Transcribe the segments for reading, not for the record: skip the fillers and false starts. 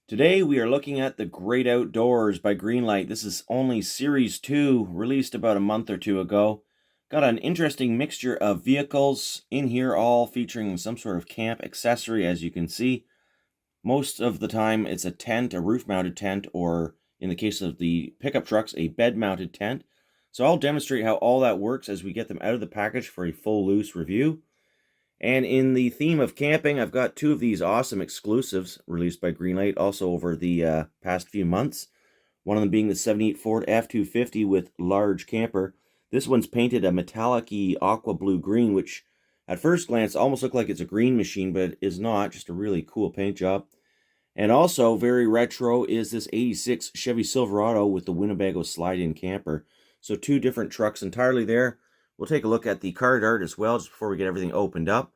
Today we are looking at The Great Outdoors by Greenlight. This is only Series 2, released about a month or two ago. Got an interesting mixture of vehicles in here, all featuring some sort of camp accessory, as you can see. Most of the time it's a tent, a roof-mounted tent, or in the case of the pickup trucks, a bed-mounted tent. So I'll demonstrate how all that works as we get them out of the package for a full loose review. And in the theme of camping, I've got two of these awesome exclusives released by Greenlight also over the past few months. One of them being the 78 Ford F-250 with large camper. This one's painted a metallic-y aqua blue green, which at first glance almost looks like it's a green machine, but it is not. Just a really cool paint job. And also very retro is this 86 Chevy Silverado with the Winnebago slide-in camper. So two different trucks entirely there. We'll take a look at the card art as well just before we get everything opened up.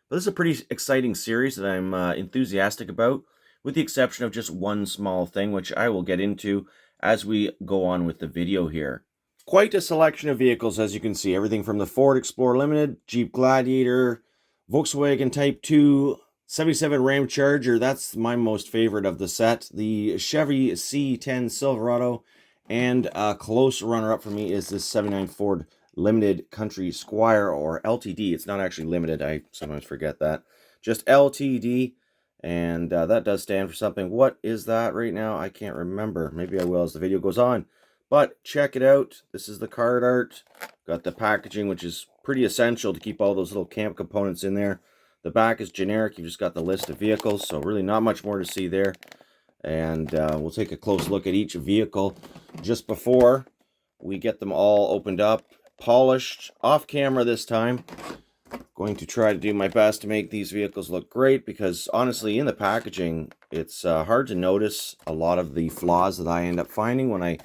But this is a pretty exciting series that I'm enthusiastic about, with the exception of just one small thing, which I will get into as we go on with the video here. Quite a selection of vehicles, as you can see. Everything from the Ford Explorer Limited, Jeep Gladiator, Volkswagen Type 2, 77 Ram Charger, that's my most favorite of the set, the Chevy C10 Silverado, and a close runner-up for me is this 79 Ford Limited Country Squire, or LTD. It's not actually limited, I sometimes forget that. Just LTD, and that does stand for something. What is that right now? I can't remember. Maybe I will as the video goes on. But check it out. This is the card art. Got the packaging, which is pretty essential to keep all those little camp components in there. The back is generic. You've just got the list of vehicles, so really not much more to see there. And we'll take a close look at each vehicle just before we get them all opened up, polished, off camera this time. Going to try to do my best to make these vehicles look great, because honestly in the packaging it's hard to notice a lot of the flaws that I end up finding when I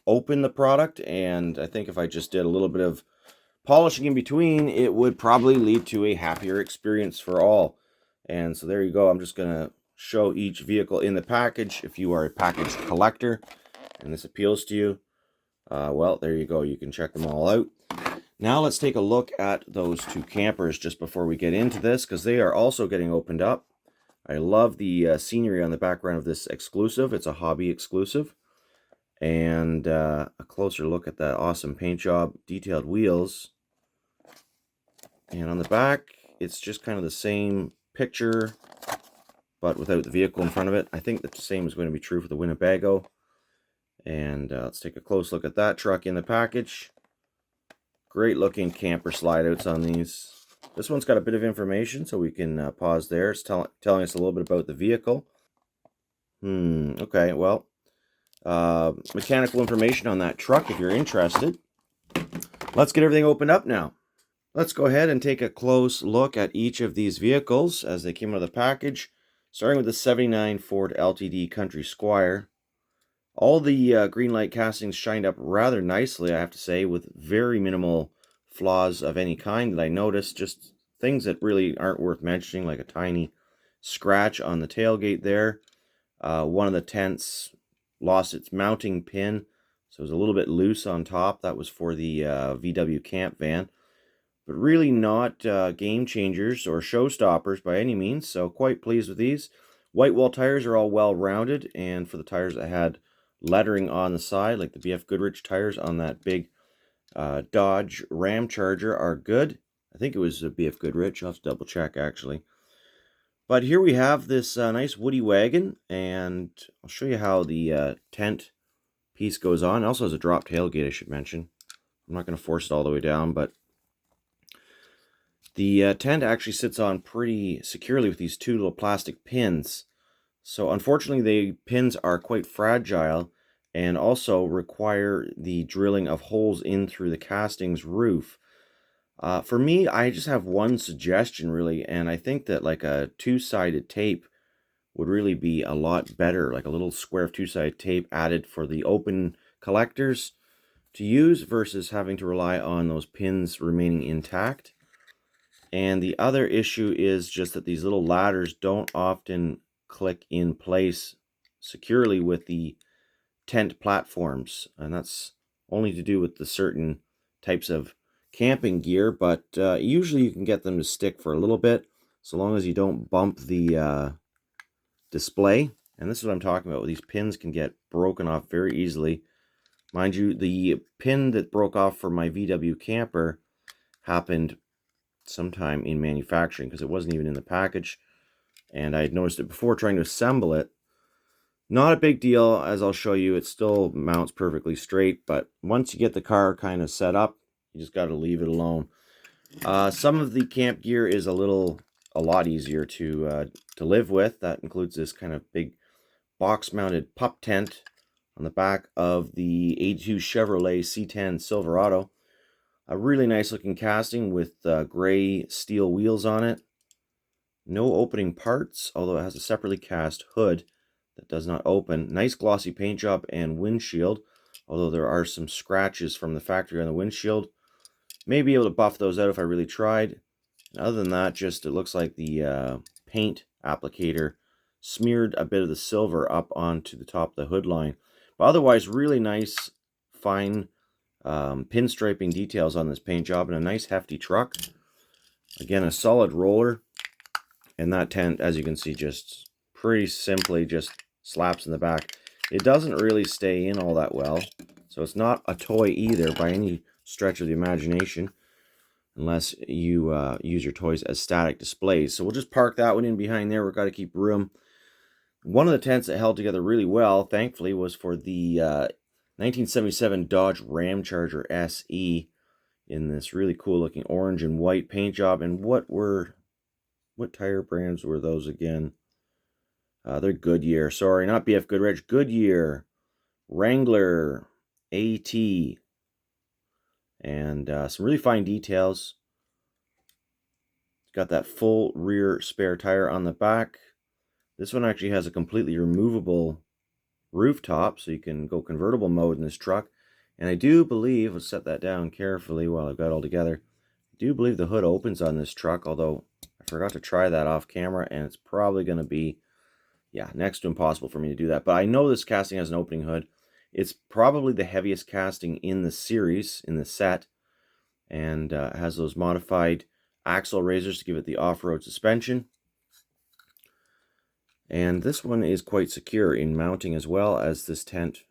open the product, and I think if I just did a little bit of polishing in between, it would probably lead to a happier experience for all. And so there you go. I'm just gonna show each vehicle in the package. If you are a package collector and this appeals to you, well, there you go. You can check them all out. Now let's take a look at those two campers just before we get into this, because they are also getting opened up. I love the scenery on the background of this exclusive. It's a hobby exclusive. And a closer look at that awesome paint job, detailed wheels. And on the back, it's just kind of the same picture, but without the vehicle in front of it. I think the same is going to be true for the Winnebago. And let's take a close look at that truck in the package. Great looking camper slide outs on these. This one's got a bit of information, so we can pause there. It's telling us a little bit about the vehicle. Okay, well, mechanical information on that truck if you're interested. Let's get everything opened up now. Let's go ahead and take a close look at each of these vehicles as they came out of the package, starting with the 79 Ford LTD Country Squire. All the Greenlight castings shined up rather nicely, I have to say, with very minimal flaws of any kind that I noticed. Just things that really aren't worth mentioning, like a tiny scratch on the tailgate there. One of the tents lost its mounting pin, so it was a little bit loose on top. That was for the VW camp van. But really not game changers or showstoppers by any means, so quite pleased with these. White wall tires are all well rounded, and for the tires that had lettering on the side, like the BF Goodrich tires on that big Dodge Ram Charger, are good. I think it was a BF Goodrich. I'll have to double check actually. But here we have this nice woody wagon, and I'll show you how the tent piece goes on. It also has a drop tailgate, I should mention. I'm not going to force it all the way down, but the tent actually sits on pretty securely with these two little plastic pins. So unfortunately, the pins are quite fragile and also require the drilling of holes in through the casting's roof. For me, I just have one suggestion really, and I think that like a two-sided tape would really be a lot better, like a little square of two-sided tape added for the open collectors to use versus having to rely on those pins remaining intact. And the other issue is just that these little ladders don't often click in place securely with the tent platforms, and that's only to do with the certain types of camping gear, but usually you can get them to stick for a little bit, so long as you don't bump the display. And this is what I'm talking about. These pins can get broken off very easily. Mind you, the pin that broke off for my VW camper happened sometime in manufacturing because it wasn't even in the package. And I had noticed it before trying to assemble it. Not a big deal, as I'll show you. It still mounts perfectly straight, but once you get the car kind of set up, you just got to leave it alone. Some of the camp gear is a lot easier to live with. That includes this kind of big box-mounted pup tent on the back of the 82 Chevrolet C10 Silverado. A really nice looking casting with gray steel wheels on it. No opening parts, although it has a separately cast hood that does not open. Nice glossy paint job and windshield, although there are some scratches from the factory on the windshield. May be able to buff those out if I really tried. And other than that, just it looks like the paint applicator smeared a bit of the silver up onto the top of the hood line. But otherwise, really nice, fine pinstriping details on this paint job, and a nice hefty truck. Again, a solid roller. And that tent, as you can see, just pretty simply just slaps in the back. It doesn't really stay in all that well, so it's not a toy either by any stretch of the imagination, unless you use your toys as static displays. So we'll just park that one in behind there. We've got to keep room. One of the tents that held together really well, thankfully, was for the 1977 Dodge Ram Charger SE in this really cool looking orange and white paint job. And what tire brands were those again? They're Goodyear. Sorry, not BF Goodrich. Goodyear, Wrangler, AT, and some really fine details. It's got that full rear spare tire on the back. This one actually has a completely removable rooftop, so you can go convertible mode in this truck. And I do believe, let's set that down carefully while I've got it all together. I do believe the hood opens on this truck, although I forgot to try that off camera, and it's probably going to be, yeah, next to impossible for me to do that. But I know this casting has an opening hood. It's probably the heaviest casting in the series, in the set, and has those modified axle raisers to give it the off-road suspension. And this one is quite secure in mounting, as well as this tent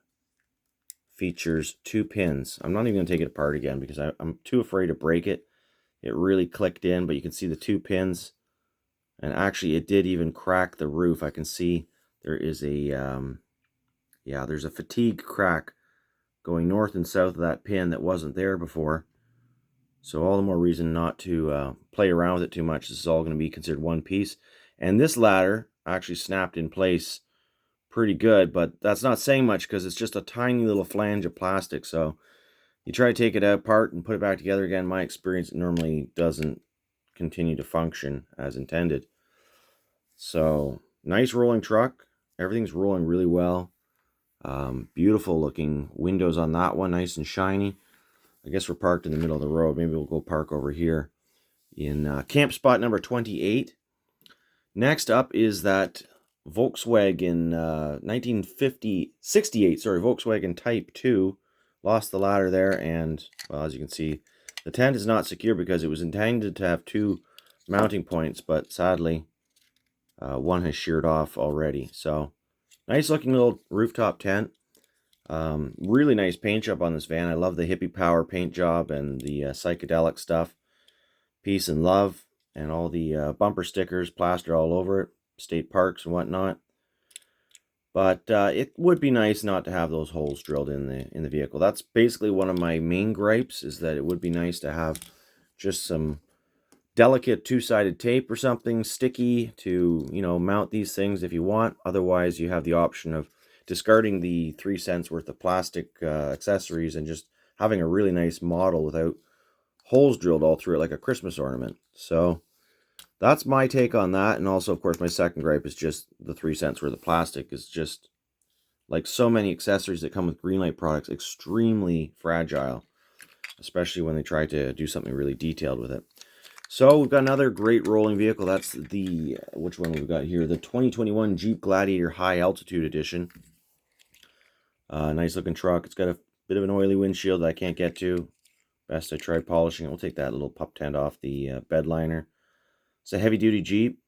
features 2 pins. I'm not even going to take it apart again because I'm too afraid to break it. It really clicked in, but you can see the 2 pins. And actually, it did even crack the roof. I can see there is a, there's a fatigue crack going north and south of that pin that wasn't there before. So all the more reason not to play around with it too much. This is all going to be considered one piece. And this ladder actually snapped in place pretty good, but that's not saying much because it's just a tiny little flange of plastic. So you try to take it apart and put it back together again. My experience, it normally doesn't continue to function as intended. So nice rolling truck. Everything's rolling really well. Beautiful looking windows on that one, nice and shiny. I guess we're parked in the middle of the road. Maybe we'll go park over here in camp spot number 28. Next up is that Volkswagen 1968, Volkswagen Type 2. Lost the ladder there, and, well, as you can see, the tent is not secure because it was intended to have 2 mounting points, but sadly, one has sheared off already. So, nice looking little rooftop tent. Really nice paint job on this van. I love the hippie power paint job and the psychedelic stuff. Peace and love, and all the bumper stickers plastered all over it. State parks and whatnot. But it would be nice not to have those holes drilled in the vehicle. That's basically one of my main gripes, is that it would be nice to have just some delicate 2-sided tape or something sticky to, mount these things if you want. Otherwise, you have the option of discarding the 3 cents worth of plastic accessories and just having a really nice model without holes drilled all through it like a Christmas ornament. So that's my take on that. And also, of course, my second gripe is just the 3 cents worth of plastic is just, like so many accessories that come with Greenlight products, extremely fragile, especially when they try to do something really detailed with it. So we've got another great rolling vehicle. That's the, which one we've got here? The 2021 Jeep Gladiator High Altitude Edition. Nice looking truck. It's got a bit of an oily windshield that I can't get to. Best I try polishing it. We'll take that little pup tent off the bed liner. It's a heavy duty Jeep.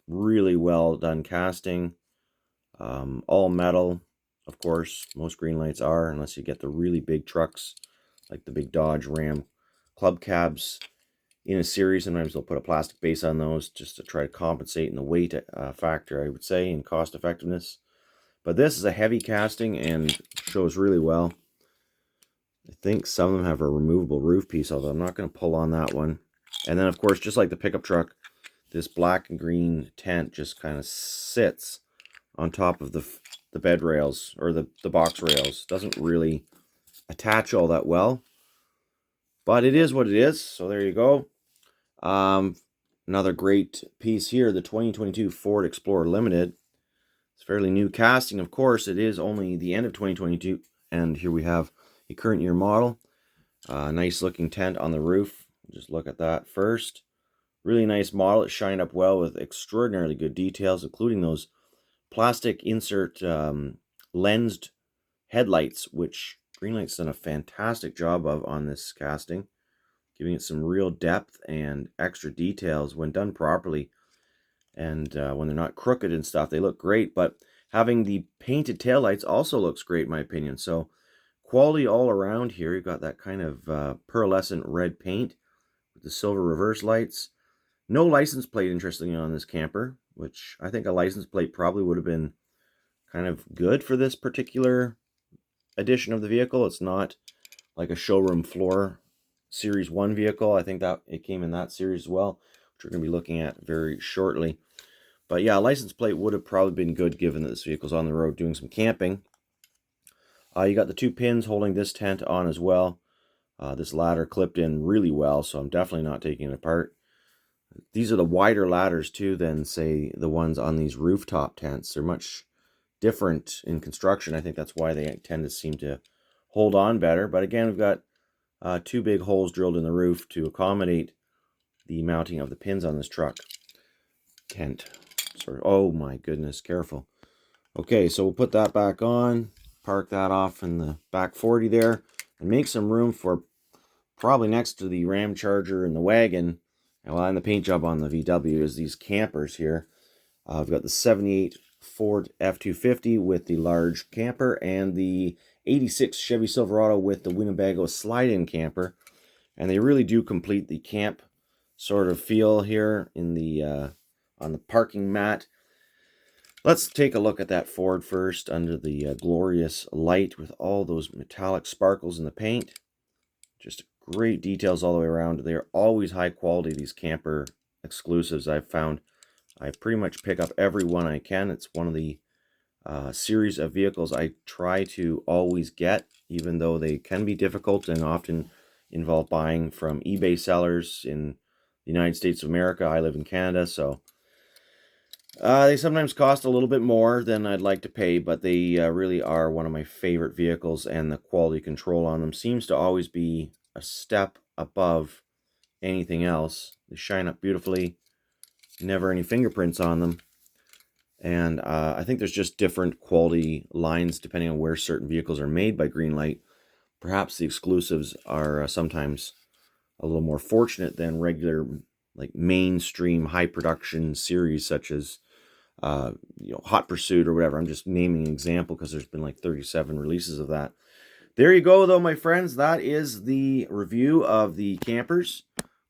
Really well done casting. All metal, of course. Most Greenlights are, unless you get the really big trucks, like the big Dodge Ram club cabs in a series. Sometimes they'll put a plastic base on those just to try to compensate in the weight factor, I would say, and cost effectiveness. But this is a heavy casting and shows really well. I think some of them have a removable roof piece, although I'm not going to pull on that one. And then, of course, just like the pickup truck, this black and green tent just kind of sits on top of the bed rails, or the box rails. Doesn't really attach all that well, but it is what it is. So there you go. Another great piece here, the 2022 Ford Explorer Limited. It's fairly new casting, of course. It is only the end of 2022, and here we have a current year model. Nice looking tent on the roof. Just look at that first. Really nice model. It's shined up well with extraordinarily good details, including those plastic insert lensed headlights, which Greenlight's done a fantastic job of on this casting, giving it some real depth and extra details when done properly. And when they're not crooked and stuff, they look great. But having the painted taillights also looks great, in my opinion. So quality all around here. You've got that kind of pearlescent red paint with the silver reverse lights. No license plate, interestingly, on this camper, which I think a license plate probably would have been kind of good for this particular edition of the vehicle. It's not like a showroom floor Series 1 vehicle. I think that it came in that series as well, which we're going to be looking at very shortly. But yeah, a license plate would have probably been good given that this vehicle's on the road doing some camping. You got the two pins holding this tent on as well. This ladder clipped in really well, so I'm definitely not taking it apart. These are the wider ladders too than, say, the ones on these rooftop tents. They're much different in construction. I think that's why they tend to seem to hold on better. But again, we've got two big holes drilled in the roof to accommodate the mounting of the pins on this truck tent. Sorry. Oh my goodness, careful. Okay, so we'll put that back on, park that off in the back 40 there, and make some room for probably next to the Ram Charger and the wagon, and the paint job on the VW is these campers here. I've got the 78 Ford F-250 with the large camper, and the 86 Chevy Silverado with the Winnebago slide-in camper. And they really do complete the camp sort of feel here in the on the parking mat. Let's take a look at that Ford first under the glorious light with all those metallic sparkles in the paint. Just great details all the way around. They're always high quality, these camper exclusives. I've found I pretty much pick up every one I can. It's one of the series of vehicles I try to always get, even though they can be difficult and often involve buying from eBay sellers in the United States of America. I live in Canada, so they sometimes cost a little bit more than I'd like to pay, but they really are one of my favorite vehicles, and the quality control on them seems to always be a step above anything else. They shine up beautifully, never any fingerprints on them. And I think there's just different quality lines depending on where certain vehicles are made by Greenlight. Perhaps the exclusives are sometimes a little more fortunate than regular, like mainstream high production series such as Hot Pursuit or whatever. I'm just naming an example because there's been like 37 releases of that. There you go, though, my friends. That is the review of the campers.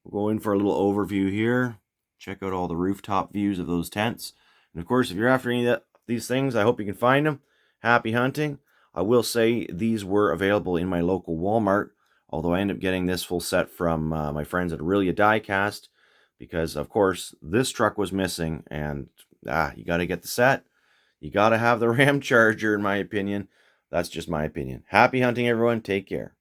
We'll go in for a little overview here. Check out all the rooftop views of those tents. And of course, if you're after any of these things, I hope you can find them. Happy hunting. I will say these were available in my local Walmart, although I ended up getting this full set from my friends at Aurelia Diecast, because, of course, this truck was missing, and you got to get the set. You got to have the Ram Charger, in my opinion. That's just my opinion. Happy hunting, everyone. Take care.